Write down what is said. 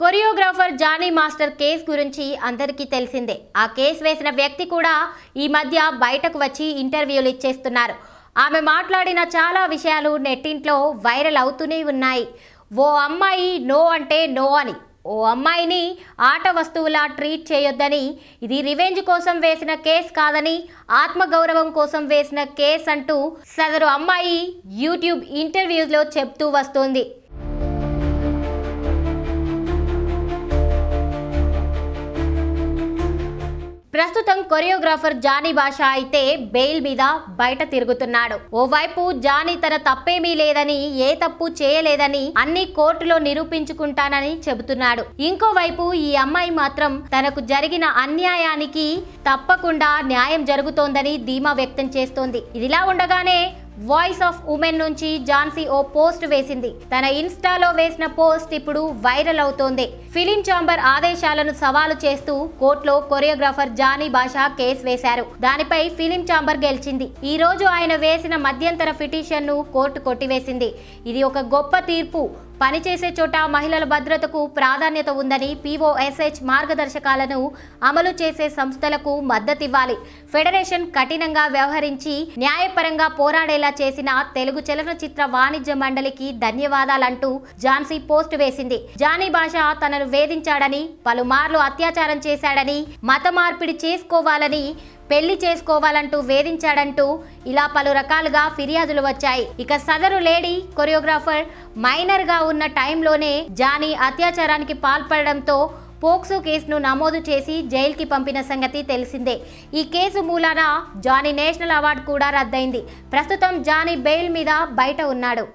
Choreographer Johnny master case గురించి అందరికీ తెలిసిందే. ఆ కేసు వేసిన వ్యక్తి కూడా ఈ మధ్య బయటకు వచ్చి ఇంటర్వ్యూలు ఇచ్చేస్తున్నారు. ఆమె మాట్లాడిన చాలా విషయాలు నెట్టింట్లో వైరల్ అవుతూనే ఉన్నాయి. ఓ అమ్మాయి నో అంటే నో అని, ఓ అమ్మాయిని ఆట వస్తువులా ట్రీట్ చేయొద్దని, ఇది రివెంజ్ కోసం వేసిన కేసు కాదని, ఆత్మగౌరవం కోసం వేసిన కేసు అంటూ సదరు అమ్మాయి యూట్యూబ్ ఇంటర్వ్యూలో చెప్తూ వస్తోంది. ప్రస్తుతం కొరియోగ్రాఫర్ జానీ భాషా అయితే బెయిల్ మీద బయట తిరుగుతున్నాడు. ఓవైపు జానీ తన తప్పేమీ లేదని, ఏ తప్పు చేయలేదని, అన్ని కోర్టులో నిరూపించుకుంటానని చెబుతున్నాడు. ఇంకోవైపు ఈ అమ్మాయి మాత్రం తనకు జరిగిన అన్యాయానికి తప్పకుండా న్యాయం జరుగుతోందని ధీమా వ్యక్తం చేస్తోంది. ఇదిలా ఉండగానే వాయిస్ ఆఫ్ ఉమెన్ నుంచి ఝాన్సీ ఓ పోస్ట్ వేసింది. తన ఇన్స్టాలో వేసిన పోస్ట్ ఇప్పుడు వైరల్ అవుతోంది. ఫిలిం ఛాంబర్ ఆదేశాలను సవాలు చేస్తూ కోర్టులో కొరియోగ్రాఫర్ జానీ భాషా కేసు వేశారు. దానిపై ఫిలిం ఛాంబర్ గెలిచింది. ఈ రోజు ఆయన వేసిన మధ్యంతర పిటిషన్ ను కోర్టు కొట్టివేసింది. ఇది ఒక గొప్ప తీర్పు. పనిచేసే చోట మహిళల భద్రతకు ప్రాధాన్యత ఉందని, POSH మార్గదర్శకాలను అమలు చేసే సంస్థలకు మద్దతివ్వాలి. ఫెడరేషన్ కఠినంగా వ్యవహరించి న్యాయపరంగా పోరాడేలా చేసిన తెలుగు చలనచిత్ర వాణిజ్య మండలికి ధన్యవాదాలంటూ ఝాన్సీ పోస్ట్ వేసింది. జానీ భాషా తనను వేధించాడని, పలుమార్లు అత్యాచారం చేశాడని, మత మార్పిడి చేసుకోవాలని, పెళ్లి చేసుకోవాలంటూ వేధించాడంటూ ఇలా పలు రకాలుగా ఫిర్యాదులు వచ్చాయి. ఇక సదరు లేడీ కొరియోగ్రాఫర్ మైనర్ గా ఉన్న టైంలోనే జానీ అత్యాచారానికి పాల్పడడంతో పోక్సో కేసును నమోదు చేసి జైలుకి పంపిన సంగతి తెలిసిందే. ఈ కేసు మూలాన జానీ నేషనల్ అవార్డు కూడా రద్దయింది. ప్రస్తుతం జానీ బెయిల్ మీద బయట ఉన్నాడు.